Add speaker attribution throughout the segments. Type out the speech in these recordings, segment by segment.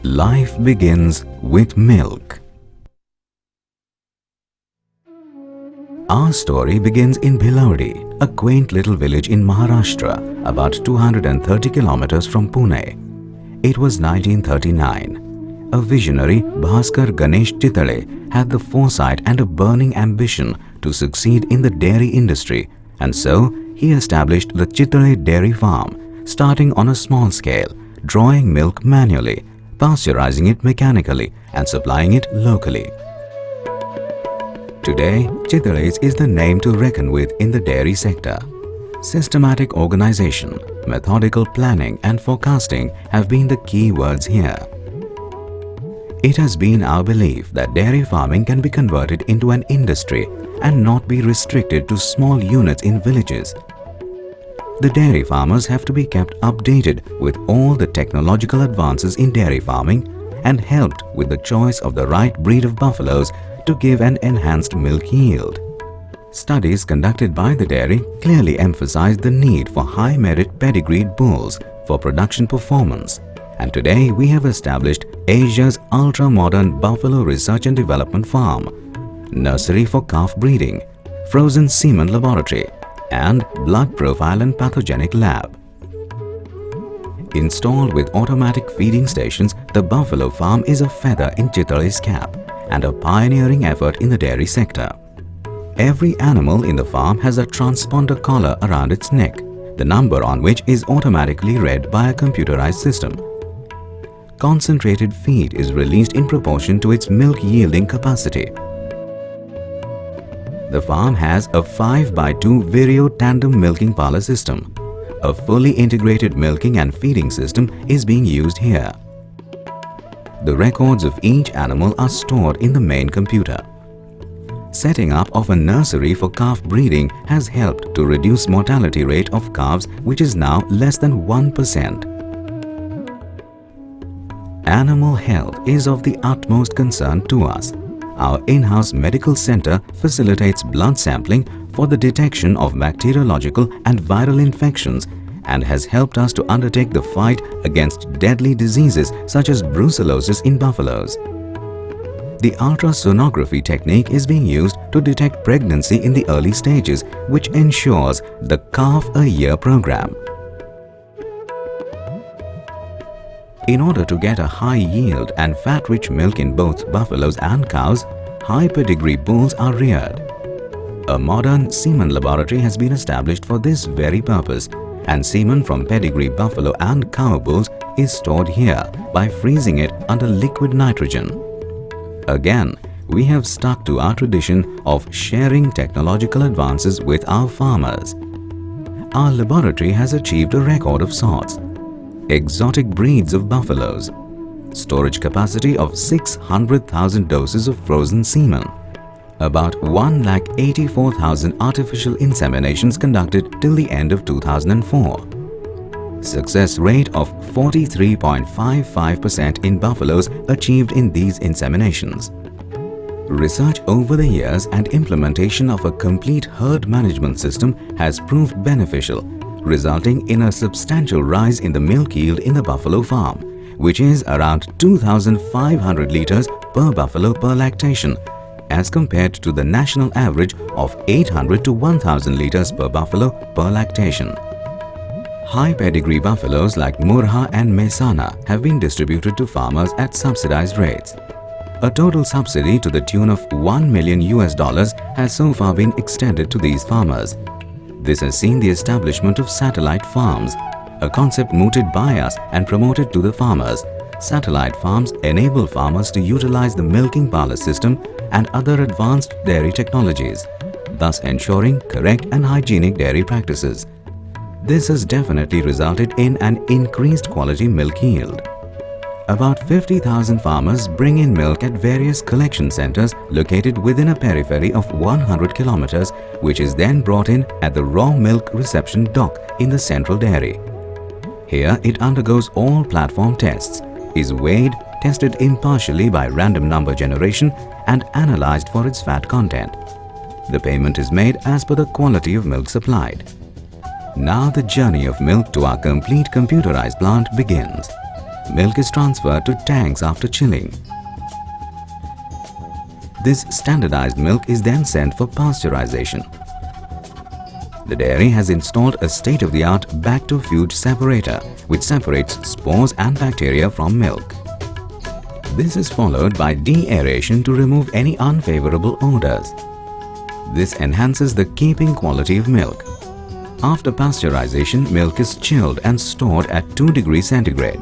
Speaker 1: Life begins with milk. Our story begins in Bhilodi, a quaint little village in Maharashtra, about 230 kilometers from Pune. It was 1939. A visionary, Bhaskar Ganesh Chitale, had the foresight and a burning ambition to succeed in the dairy industry, and so he established the Chitale dairy farm, starting on a small scale, drawing milk manually, pasteurizing it mechanically, and supplying it locally. Today, Chitale is the name to reckon with in the dairy sector. Systematic organization, methodical planning and forecasting have been the key words here. It has been our belief that dairy farming can be converted into an industry and not be restricted to small units in villages. The dairy farmers have to be kept updated with all the technological advances in dairy farming and helped with the choice of the right breed of buffaloes to give an enhanced milk yield. Studies conducted by the dairy clearly emphasized the need for high-merit pedigreed bulls for production performance, and today we have established Asia's ultra-modern buffalo research and development farm, nursery for calf breeding, frozen semen laboratory, and blood profile and pathogenic lab. Installed with automatic feeding stations, the buffalo farm is a feather in Chitale's cap and a pioneering effort in the dairy sector. Every animal in the farm has a transponder collar around its neck, the number on which is automatically read by a computerized system. Concentrated feed is released in proportion to its milk yielding capacity. The farm has a 5x2 Vireo tandem milking parlor system. A fully integrated milking and feeding system is being used here. The records of each animal are stored in the main computer. Setting up of a nursery for calf breeding has helped to reduce mortality rate of calves, which is now less than 1%. Animal health is of the utmost concern to us. Our in-house medical center facilitates blood sampling for the detection of bacteriological and viral infections and has helped us to undertake the fight against deadly diseases such as brucellosis in buffaloes. The ultrasonography technique is being used to detect pregnancy in the early stages, which ensures the Calf a Year program. In order to get a high yield and fat-rich milk in both buffaloes and cows, high pedigree bulls are reared. A modern semen laboratory has been established for this very purpose, and semen from pedigree buffalo and cow bulls is stored here by freezing it under liquid nitrogen. Again, we have stuck to our tradition of sharing technological advances with our farmers. Our laboratory has achieved a record of sorts. Exotic breeds of buffaloes, storage capacity of 600,000 doses of frozen semen, about 184,000 artificial inseminations conducted till the end of 2004. Success rate of 43.55% in buffaloes achieved in these inseminations. Research over the years and implementation of a complete herd management system has proved beneficial, resulting in a substantial rise in the milk yield in the buffalo farm, which is around 2,500 liters per buffalo per lactation, as compared to the national average of 800 to 1,000 liters per buffalo per lactation. High pedigree buffaloes like Murha and Mehsana have been distributed to farmers at subsidized rates. A total subsidy to the tune of $1 million has so far been extended to these farmers. This has seen the establishment of satellite farms, a concept mooted by us and promoted to the farmers. Satellite farms enable farmers to utilize the milking parlor system and other advanced dairy technologies, thus ensuring correct and hygienic dairy practices. This has definitely resulted in an increased quality milk yield. About 50,000 farmers bring in milk at various collection centers located within a periphery of 100 kilometers, which is then brought in at the raw milk reception dock in the central dairy. Here it undergoes all platform tests, is weighed, tested impartially by random number generation and analyzed for its fat content. The payment is made as per the quality of milk supplied. Now the journey of milk to our complete computerized plant begins. milk is transferred to tanks after chilling. This standardized milk is then sent for pasteurization. The dairy has installed a state-of-the-art back-to-food separator which separates spores and bacteria from milk. This is followed by de-aeration to remove any unfavorable odors. This enhances the keeping quality of milk. After pasteurization, milk is chilled and stored at 2 degrees centigrade.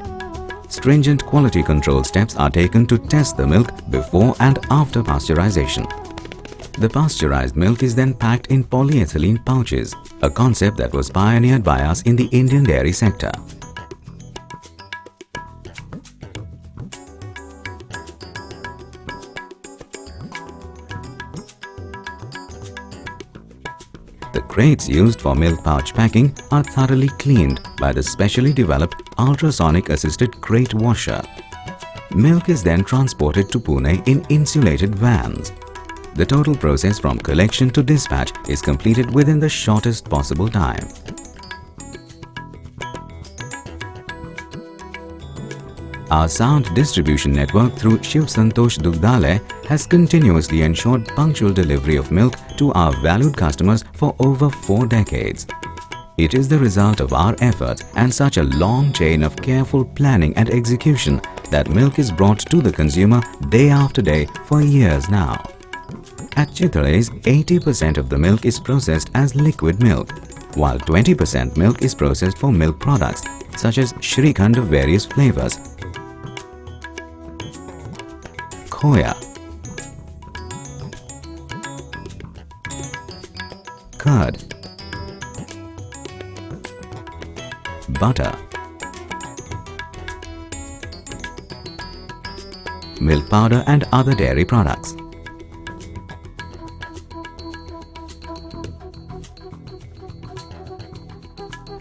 Speaker 1: Stringent quality control steps are taken to test the milk before and after pasteurization. The pasteurized milk is then packed in polyethylene pouches, a concept that was pioneered by us in the Indian dairy sector. The crates used for milk pouch packing are thoroughly cleaned by the specially developed ultrasonic-assisted crate washer. Milk is then transported to Pune in insulated vans. The total process from collection to dispatch is completed within the shortest possible time. Our sound distribution network through Shiv Santosh Dugdhalaya has continuously ensured punctual delivery of milk to our valued customers for over 4 decades. It is the result of our efforts and such a long chain of careful planning and execution that milk is brought to the consumer day after day for years now. At Chitale's, 80% of the milk is processed as liquid milk, while 20% milk is processed for milk products such as Shrikhand of various flavors, khoya, curd, butter, milk powder and other dairy products.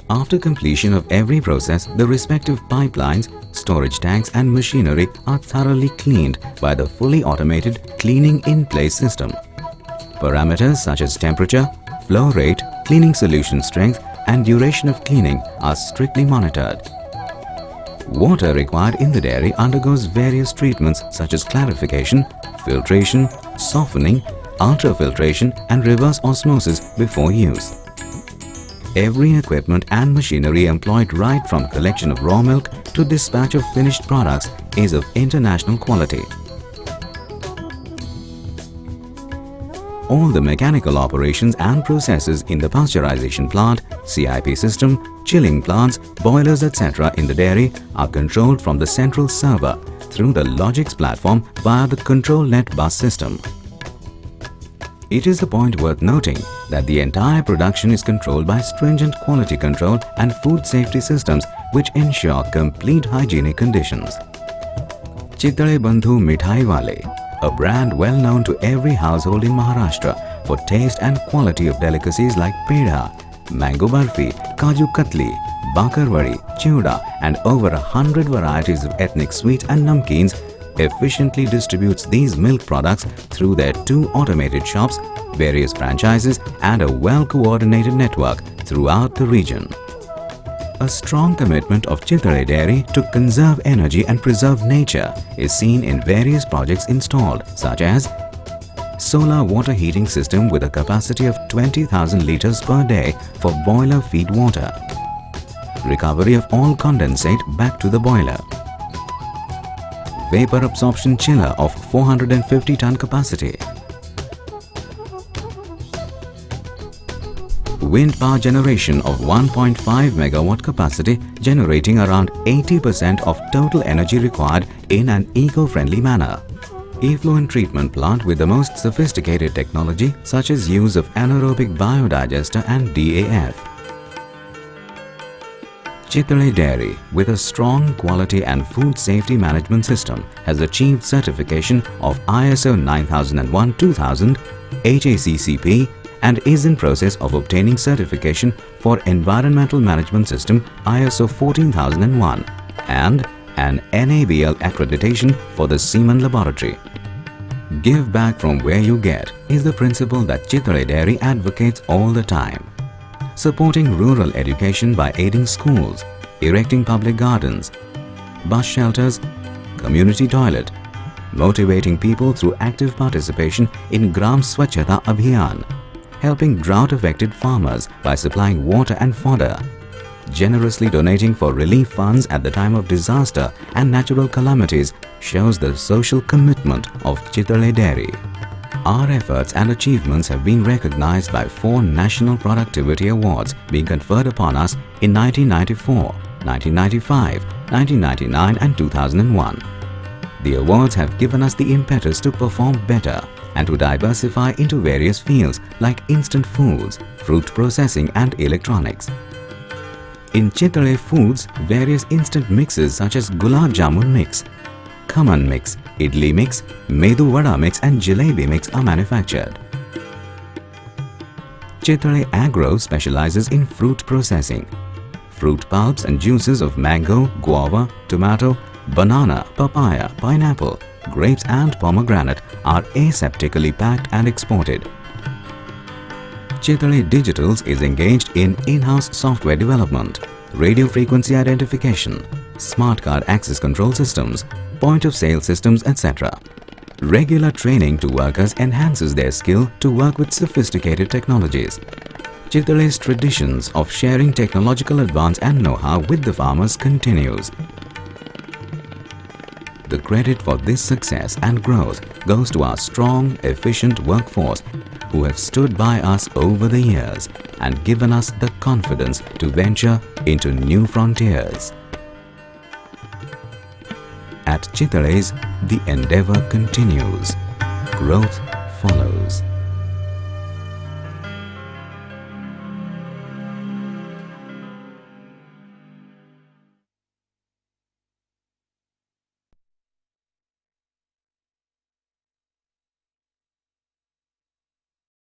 Speaker 1: After completion of every process, the respective pipelines, storage tanks and machinery are thoroughly cleaned by the fully automated cleaning in-place system. Parameters such as temperature, flow rate, cleaning solution strength and duration of cleaning are strictly monitored. Water required in the dairy undergoes various treatments such as clarification, filtration, softening, ultrafiltration and reverse osmosis before use. Every equipment and machinery employed right from collection of raw milk to dispatch of finished products is of international quality. All the mechanical operations and processes in the pasteurization plant, CIP system, chilling plants, boilers etc. in the dairy are controlled from the central server through the Logix platform via the control net bus system. It is the point worth noting that the entire production is controlled by stringent quality control and food safety systems which ensure complete hygienic conditions. Chitale Bandhu Mithai Wale, a brand well known to every household in Maharashtra for taste and quality of delicacies like pedha, mango barfi, kaju katli, bakarwadi, chiuda and over 100 varieties of ethnic sweets and namkeens, efficiently distributes these milk products through their 2 automated shops, various franchises and a well-coordinated network throughout the region. A strong commitment of Chitale Dairy to conserve energy and preserve nature is seen in various projects installed such as solar water heating system with a capacity of 20,000 litres per day for boiler feed water, recovery of all condensate back to the boiler, vapor absorption chiller of 450 ton capacity, wind power generation of 1.5 megawatt capacity generating around 80% of total energy required in an eco-friendly manner, effluent treatment plant with the most sophisticated technology such as use of anaerobic biodigester and DAF. Chitale Dairy, with a strong quality and food safety management system, has achieved certification of ISO 9001-2000, HACCP and is in process of obtaining certification for Environmental Management System ISO 14001 and an NABL accreditation for the Semen Laboratory. Give back from where you get is the principle that Chitale Dairy advocates all the time. Supporting rural education by aiding schools, erecting public gardens, bus shelters, community toilet, motivating people through active participation in Gram Swachhata Abhiyan, helping drought-affected farmers by supplying water and fodder, generously donating for relief funds at the time of disaster and natural calamities shows the social commitment of Chitale Dairy. Our efforts and achievements have been recognized by 4 National Productivity Awards being conferred upon us in 1994, 1995, 1999 and 2001. The awards have given us the impetus to perform better and to diversify into various fields like instant foods, fruit processing and electronics. In Chitale Foods, various instant mixes such as Gulab Jamun mix, Khaman mix, Idli mix, Medu Vada mix and Jalebi mix are manufactured. Chitale Agro specializes in fruit processing. Fruit pulps and juices of mango, guava, tomato, banana, papaya, pineapple, grapes and pomegranate are aseptically packed and exported. Chitale Digitals is engaged in in-house software development, radio frequency identification, smart card access control systems, point-of-sale systems, etc. Regular training to workers enhances their skill to work with sophisticated technologies. Chitale's traditions of sharing technological advance and know-how with the farmers continues. The credit for this success and growth goes to our strong, efficient workforce who have stood by us over the years and given us the confidence to venture into new frontiers. At Chitale's, the endeavor continues. Growth follows.